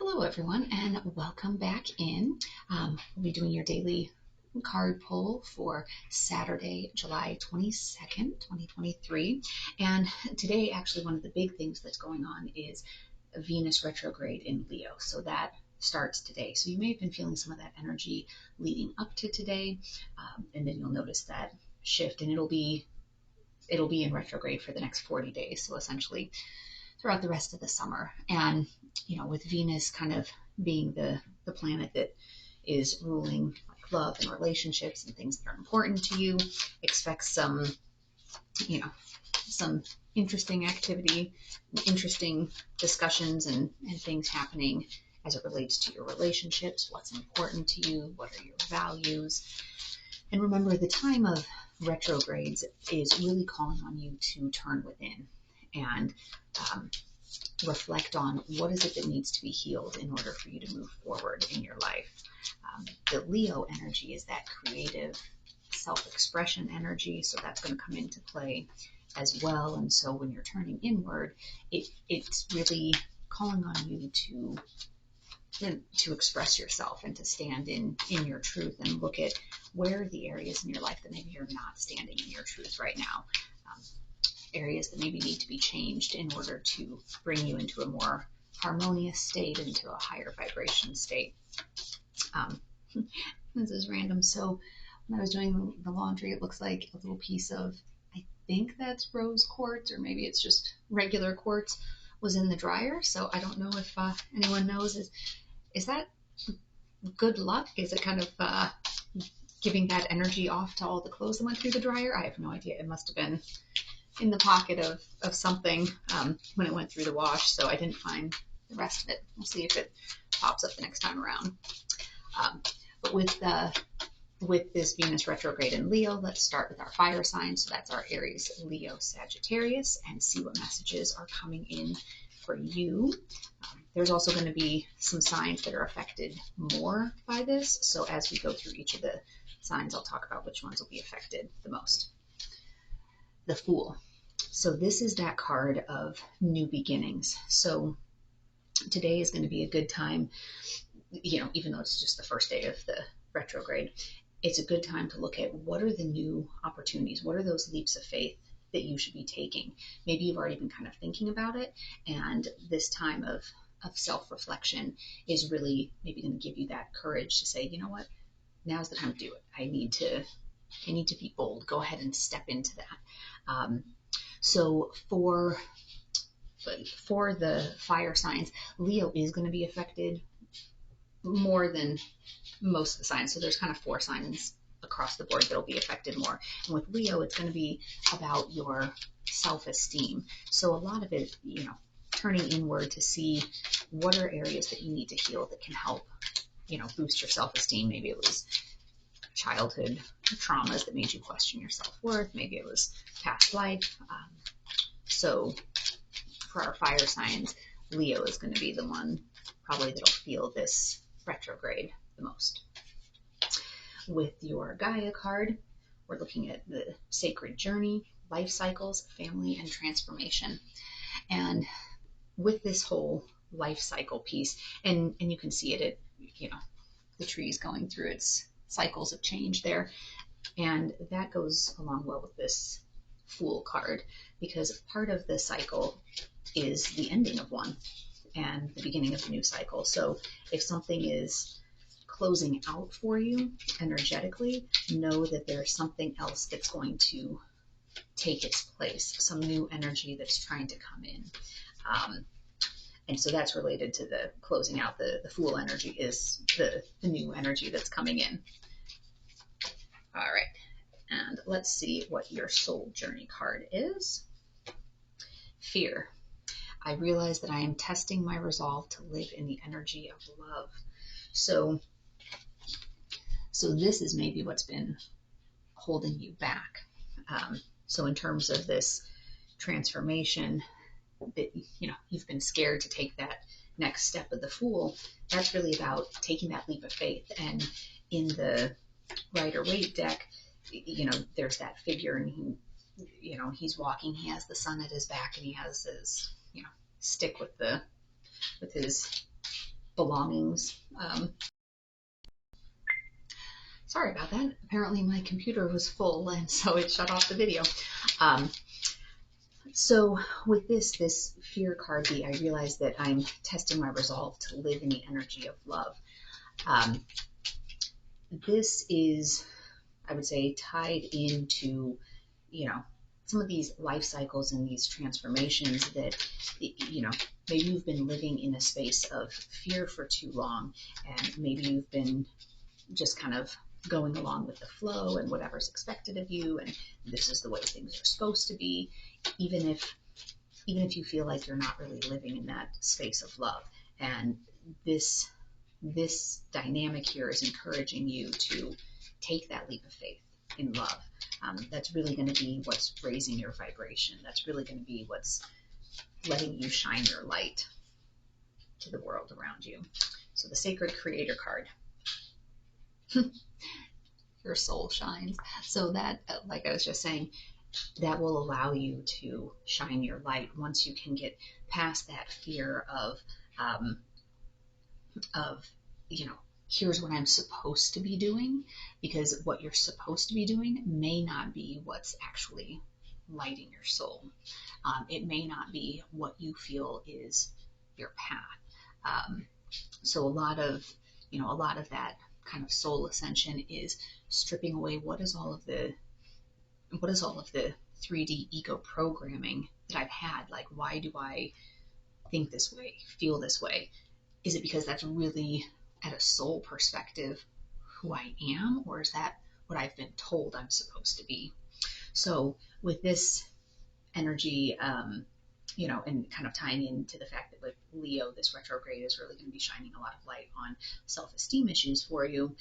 Hello, everyone, and welcome back in. We'll be doing your daily card pull for Saturday, July 22nd, 2023. And today, actually, one of the big things that's going on is Venus retrograde in Leo. So that starts today. So you may have been feeling some of that energy leading up to today, and then you'll notice that shift, and it'll be in retrograde for the next 40 days. So essentially, throughout the rest of the summer. And, with Venus kind of being the planet that is ruling like love and relationships and things that are important to you, expect some interesting activity, interesting discussions and things happening as it relates to your relationships, what's important to you, what are your values. And remember, the time of retrogrades is really calling on you to turn within and reflect on what is it that needs to be healed in order for you to move forward in your life. The Leo energy is that creative self-expression energy, so that's going to come into play as well. And so when you're turning inward, it's really calling on you to express yourself and to stand in your truth and look at where are the areas in your life that maybe you're not standing in your truth right now. Areas that maybe need to be changed in order to bring you into a more harmonious state, into a higher vibration state. This is random. So when I was doing the laundry, it looks like a little piece of, I think that's rose quartz, or maybe it's just regular quartz, was in the dryer. So I don't know if anyone knows, is that good luck? Is it kind of giving that energy off to all the clothes that went through the dryer? I have no idea. It must have been in the pocket of something when it went through the wash, so I didn't find the rest of it. We'll see if it pops up the next time around. But with this Venus retrograde in Leo, let's start with our fire signs. So that's our Aries, Leo, Sagittarius, and see what messages are coming in for you. There's also going to be some signs that are affected more by this. So as we go through each of the signs, I'll talk about which ones will be affected the most. The Fool. So this is that card of new beginnings. So today is going to be a good time, even though it's just the first day of the retrograde, it's a good time to look at what are the new opportunities, what are those leaps of faith that you should be taking. Maybe you've already been kind of thinking about it, and this time of self-reflection is really maybe going to give you that courage to say, you know what, now's the time to do it. I need to be bold. Go ahead and step into that. So for the fire signs, Leo is going to be affected more than most of the signs. So there's kind of 4 signs across the board that will be affected more. And with Leo, it's going to be about your self-esteem. So a lot of it, turning inward to see what are areas that you need to heal that can help, boost your self-esteem. Maybe it was childhood traumas that made you question your self-worth. Maybe it was past life. So for our fire signs, Leo is going to be the one probably that'll feel this retrograde the most. With your Gaia card, we're looking at the sacred journey, life cycles, family, and transformation. And with this whole life cycle piece, and you can see it, the trees going through its cycles of change there. And that goes along well with this Fool card, because part of the cycle is the ending of one and the beginning of a new cycle. So if something is closing out for you energetically, know that there's something else that's going to take its place, some new energy that's trying to come in. And so that's related to the closing out. The Fool energy is the new energy that's coming in. All right, and let's see what your soul journey card is. Fear. I realize that I am testing my resolve to live in the energy of love. So this is maybe what's been holding you back. So in terms of this transformation, that you've been scared to take that next step of the Fool, that's really about taking that leap of faith. And in the Rider-Waite deck, there's that figure, and he's walking, he has the sun at his back, and he has his stick with his belongings. Sorry about that. Apparently my computer was full and so it shut off the video. Um, so with this fear card, I realized that I'm testing my resolve to live in the energy of love. This is, I would say, tied into, some of these life cycles and these transformations that, maybe you've been living in a space of fear for too long, and maybe you've been just kind of going along with the flow and whatever's expected of you, and this is the way things are supposed to be, even if you feel like you're not really living in that space of love. And this dynamic here is encouraging you to take that leap of faith in love. That's really going to be what's raising your vibration. That's really going to be what's letting you shine your light to the world around you. So the Sacred Creator card. Your soul shines. So that, like I was just saying, that will allow you to shine your light once you can get past that fear of here's what I'm supposed to be doing, because what you're supposed to be doing may not be what's actually lighting your soul. It may not be what you feel is your path. So a lot of that kind of soul ascension is stripping away what is all of the 3D ego programming that I've had. Like, why do I think this way, feel this way? Is it because that's really, at a soul perspective, who I am, or is that what I've been told I'm supposed to be? So with this energy, and kind of tying into the fact that with Leo, this retrograde is really going to be shining a lot of light on self-esteem issues for you.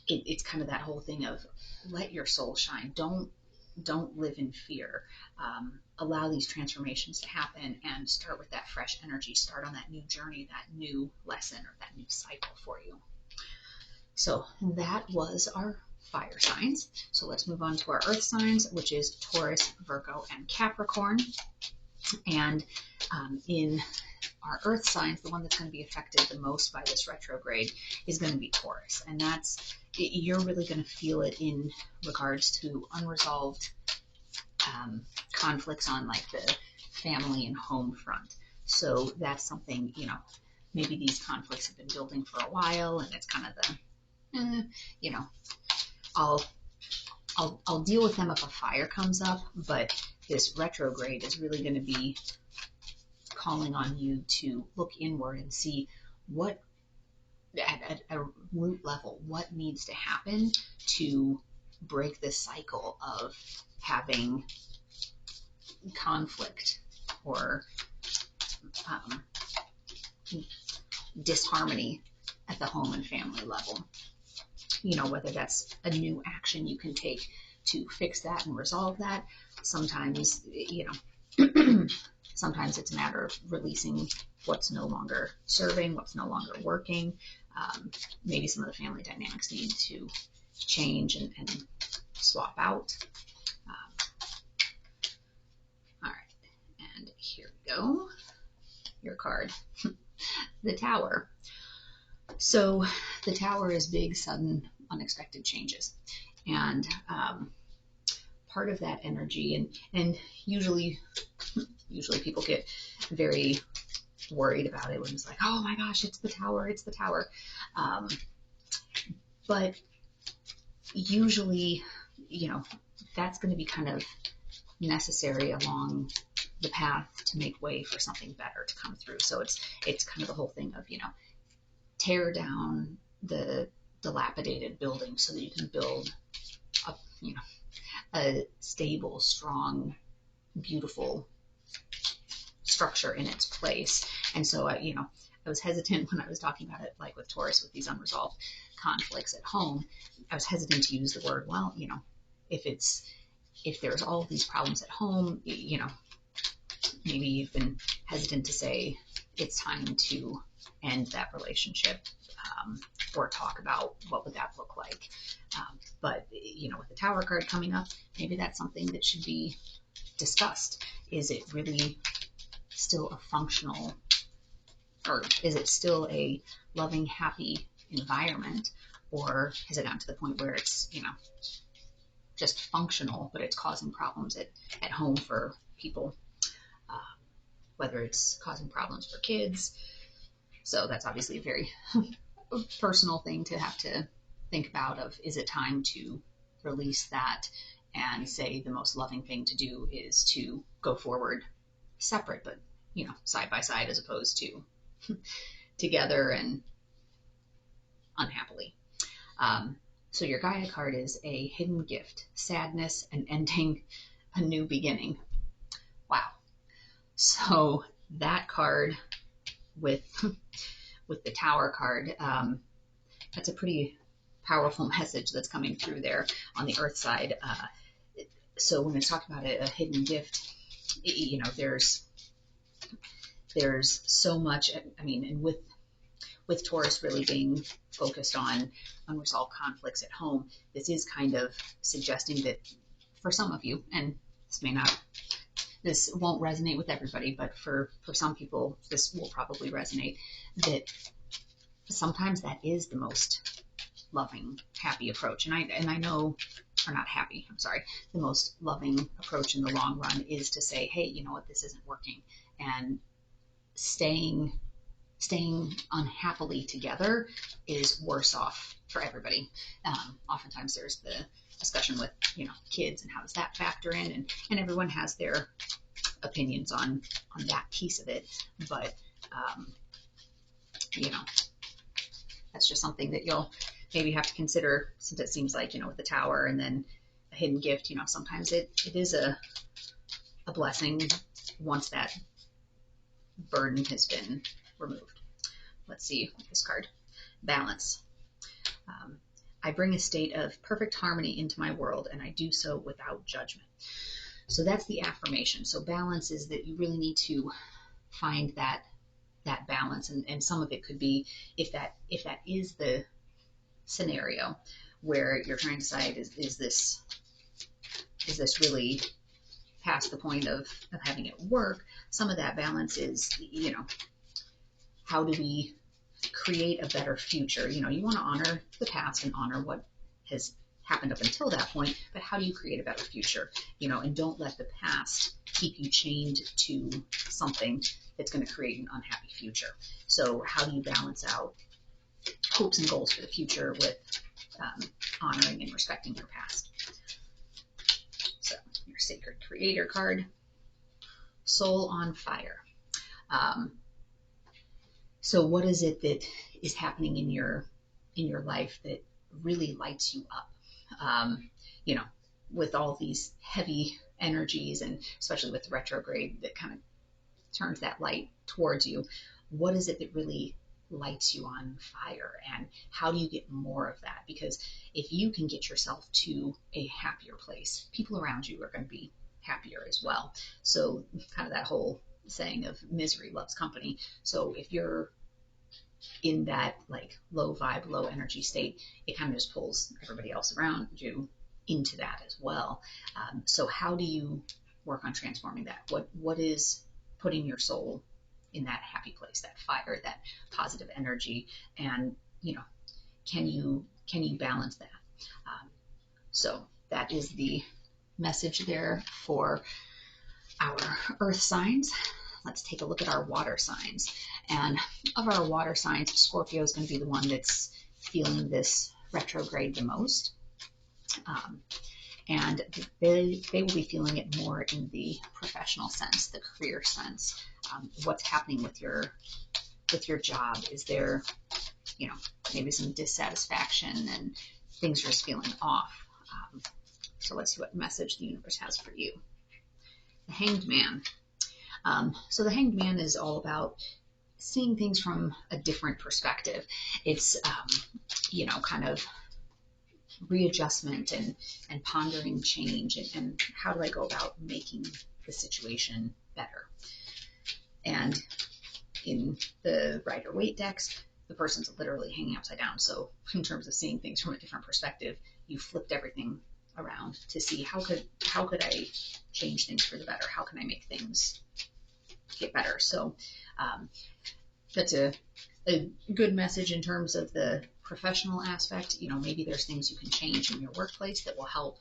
It's kind of that whole thing of let your soul shine. Don't live in fear. Allow these transformations to happen and start with that fresh energy. Start on that new journey, that new lesson, or that new cycle for you. So that was our fire signs. So let's move on to our earth signs, which is Taurus, Virgo, and Capricorn. And in our earth signs, the one that's going to be affected the most by this retrograde is going to be Taurus. And you're really going to feel it in regards to unresolved conflicts on like the family and home front. So that's something, maybe these conflicts have been building for a while, and it's kind of the, I'll deal with them if a fire comes up, but this retrograde is really going to be calling on you to look inward and see what, at a root level, what needs to happen to break this cycle of having conflict or disharmony at the home and family level. Whether that's a new action you can take to fix that and resolve that. Sometimes, sometimes it's a matter of releasing what's no longer serving, what's no longer working. Maybe some of the family dynamics need to change and swap out. All right, and here we go. Your card, the Tower. So the Tower is big, sudden, unexpected changes. And part of that energy, and usually people get very worried about it when it's like, oh my gosh, it's the Tower, it's the Tower. But usually, that's going to be kind of necessary along the path to make way for something better to come through. So it's kind of the whole thing of, tear down the dilapidated building so that you can build a stable, strong, beautiful structure in its place. And so I was hesitant when I was talking about it, like with Taurus, with these unresolved conflicts at home. I was hesitant to use the word, well, if there's all these problems at home, maybe you've been hesitant to say it's time to end that relationship, or talk about what would that look like. But with the Tower card coming up, maybe that's something that should be discussed. Is it really still a functional or is it still a loving, happy environment, or has it gotten to the point where it's, just functional, but it's causing problems at home for people, uh, whether it's causing problems for kids. So that's obviously a very personal thing to have to think about of, is it time to release that and say the most loving thing to do is to go forward separate, but side by side, as opposed to together and unhappily. So your Gaia card is a hidden gift, sadness, and ending a new beginning. Wow. So that card with the Tower card, that's a pretty powerful message that's coming through there on the Earth side. So when it's talking about a hidden gift, there's so much. I mean, and with Taurus really being focused on unresolved conflicts at home, this is kind of suggesting that for some of you, and this won't resonate with everybody, but for some people, this will probably resonate, that sometimes that is the most loving, happy approach. And I know, or not happy, I'm sorry, the most loving approach in the long run is to say, hey, you know what, this isn't working. And staying unhappily together is worse off for everybody. Oftentimes there's the discussion with, kids and how does that factor in, and everyone has their opinions on that piece of it. But, that's just something that you'll maybe have to consider, since it seems like, with the Tower and then a hidden gift, sometimes it is a blessing once that burden has been removed. Let's see this card. Balance. I bring a state of perfect harmony into my world, and I do so without judgment. So that's the affirmation. So balance is that you really need to find that balance, and some of it could be, if that is the scenario where you're trying to decide, is this really past the point of having it work. Some of that balance is, how do we create a better future? You want to honor the past and honor what has happened up until that point, but how do you create a better future? And don't let the past keep you chained to something that's going to create an unhappy future. So how do you balance out hopes and goals for the future with honoring and respecting your past? So your Sacred Creator card, Soul on Fire. So what is it that is happening in your life that really lights you up? With all these heavy energies, and especially with the retrograde that kind of turns that light towards you, what is it that really lights you on fire, and how do you get more of that? Because if you can get yourself to a happier place, people around you are going to be happier as well. So kind of that whole saying of misery loves company. So if you're in that like low vibe, low energy state, it kind of just pulls everybody else around you into that as well. So how do you work on transforming that? What is putting your soul in that happy place, that fire, that positive energy, and can you balance that? So that is the message there for our earth signs. Let's take a look at our water signs. And of our water signs, Scorpio is going to be the one that's feeling this retrograde the most. And they will be feeling it more in the professional sense, the career sense. What's happening with your job? Is there, maybe some dissatisfaction and things are just feeling off? So let's see what message the universe has for you. The Hanged Man. So the Hanged Man is all about seeing things from a different perspective. It's, kind of readjustment and pondering change, and how do I go about making the situation better. And in the Rider-Waite decks, the person's literally hanging upside down. So in terms of seeing things from a different perspective, you flipped everything around to see how could I change things for the better? How can I make things get better? So That's a good message in terms of the professional aspect. You know, maybe there's things you can change in your workplace that will help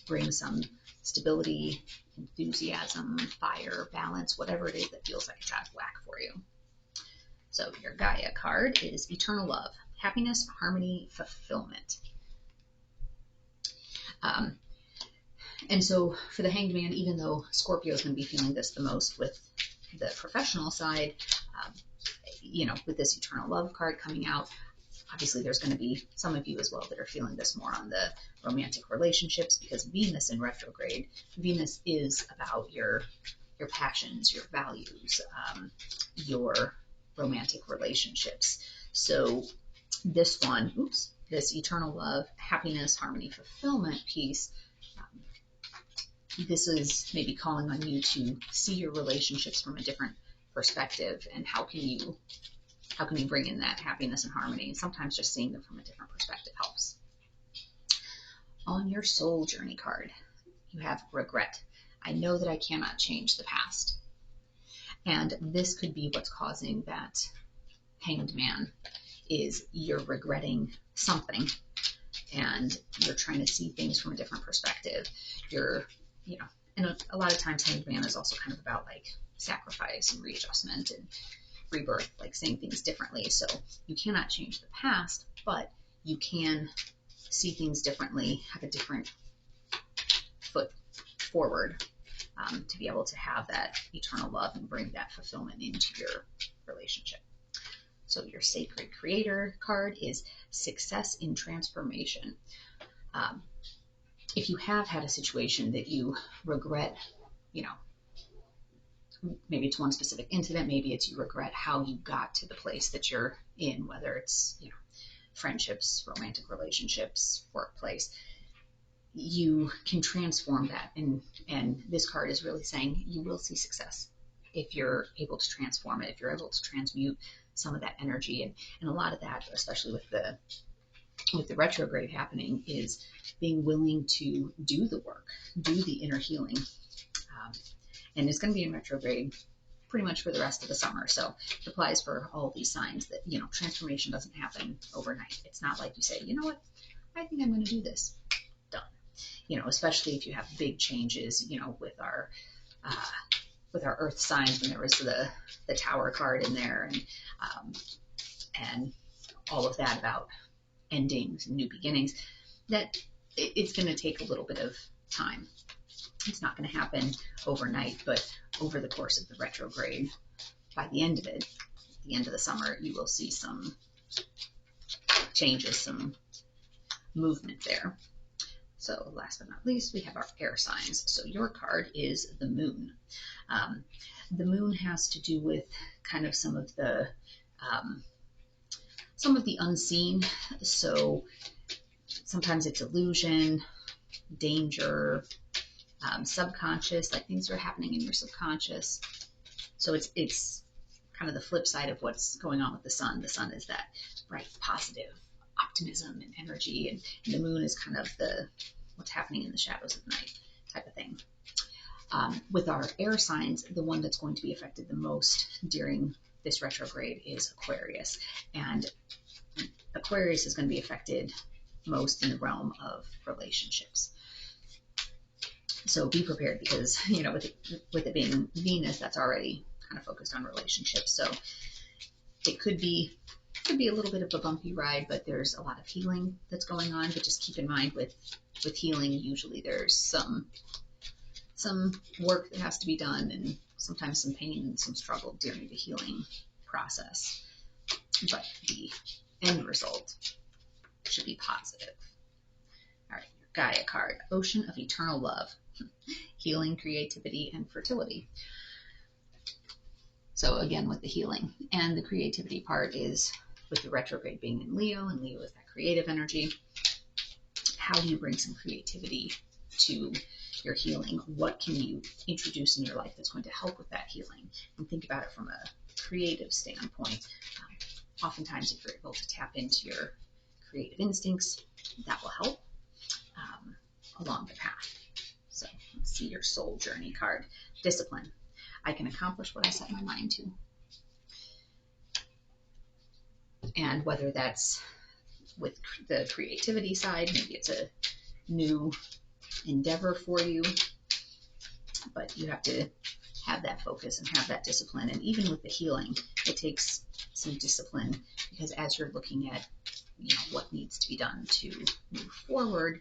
bring some stability, enthusiasm, fire, balance, whatever it is that feels like it's out of whack for you. So your Gaia card is Eternal Love, Happiness, Harmony, Fulfillment. And so for the Hanged Man, even though Scorpio is going to be feeling this the most with the professional side, you know, with this Eternal Love card coming out, obviously there's going to be some of you as well that are feeling this more on the romantic relationships, because Venus in retrograde, Venus is about your passions, your values, your romantic relationships. So this one, this Eternal Love, Happiness, Harmony, Fulfillment piece, this is maybe calling on you to see your relationships from a different perspective, and how can you bring in that happiness and harmony? Sometimes just seeing them from a different perspective helps. On your soul journey card, you have regret. I know that I cannot change the past. And this could be what's causing that Hanged Man, is you're regretting something and you're trying to see things from a different perspective. You're, you know, and a lot of times Hanged Man is also kind of about like sacrifice and readjustment and rebirth, like seeing things differently. So you cannot change the past, but you can see things differently, have a different foot forward, to be able to have that eternal love and bring that fulfillment into your relationship. So your Sacred Creator card is Success in Transformation. If you have had a situation that you regret, you know, maybe it's one specific incident, maybe it's you regret how you got to the place that you're in, whether it's, you know, friendships, romantic relationships, workplace, you can transform that. And this card is really saying you will see success if you're able to transform it, if you're able to transmute some of that energy. And a lot of that, especially with the retrograde happening, is being willing to do the work, do the inner healing. And it's going to be in retrograde pretty much for the rest of the summer. So it applies for all these signs that, you know, transformation doesn't happen overnight. It's not like you say, you know what, I think I'm going to do this. Done. You know, especially if you have big changes, you know, with our earth signs, when there was the Tower card in there, and all of that about endings and new beginnings, that it's going to take a little bit of time. It's not going to happen overnight, but over the course of the retrograde, by the end of it, the end of the summer, you will see some changes, some movement there. So last but not least, we have our air signs. So your card is the Moon. The Moon has to do with kind of some of the unseen. So sometimes it's illusion, danger, subconscious, like things are happening in your subconscious. So it's kind of the flip side of what's going on with the Sun. The Sun is that bright, positive optimism and energy, and the Moon is kind of what's happening in the shadows of the night type of thing. With our air signs, the one that's going to be affected the most during this retrograde is Aquarius. And Aquarius is going to be affected most in the realm of relationships. So be prepared, because, you know, with it being Venus, that's already kind of focused on relationships. So it could be a little bit of a bumpy ride, but there's a lot of healing that's going on. But just keep in mind, with healing, usually there's some work that has to be done, and sometimes some pain and some struggle during the healing process. But the end result should be positive. All right, your Gaia card, Ocean of Eternal Love, healing, creativity, and fertility. So again, with the healing and the creativity part, is with the retrograde being in Leo, and Leo is that creative energy. How do you bring some creativity to your healing? What can you introduce in your life that's going to help with that healing? And think about it from a creative standpoint. Oftentimes, if you're able to tap into your creative instincts, that will help along the path. So let's see your soul journey card. Discipline. I can accomplish what I set my mind to. And whether that's with the creativity side, maybe it's a new endeavor for you, but you have to have that focus and have that discipline. And even with the healing, it takes some discipline, because as you're looking at, what needs to be done to move forward,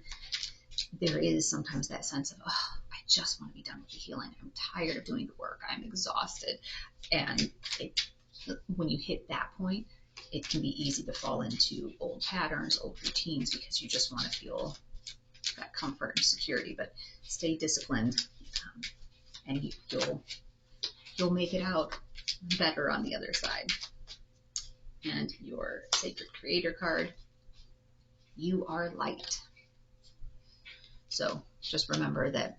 there is sometimes that sense of, oh, I just want to be done with the healing. I'm tired of doing the work. I'm exhausted. And when you hit that point, it can be easy to fall into old patterns, old routines, because you just want to feel that comfort and security. But stay disciplined, and you'll make it out better on the other side. And your Sacred Creator card, you are light. So just remember that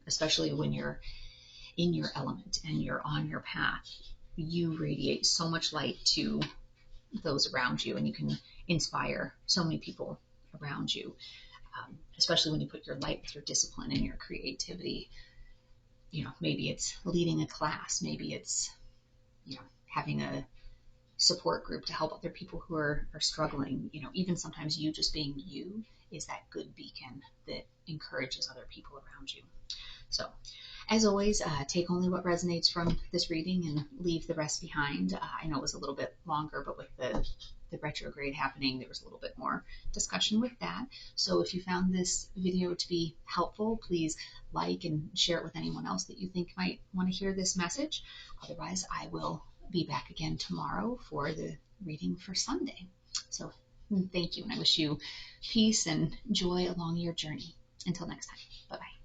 especially when you're in your element and you're on your path, you radiate so much light to those around you, and you can inspire so many people around you, especially when you put your light with your discipline and your creativity. Maybe it's leading a class, maybe it's having a support group to help other people who are struggling. Even sometimes you just being you is that good beacon that encourages other people around you. So as always, take only what resonates from this reading and leave the rest behind. I know it was a little bit longer, but with the retrograde happening, there was a little bit more discussion with that. So if you found this video to be helpful, please like and share it with anyone else that you think might want to hear this message. Otherwise, I will be back again tomorrow for the reading for Sunday. So thank you, and I wish you peace and joy along your journey. Until next time, bye-bye.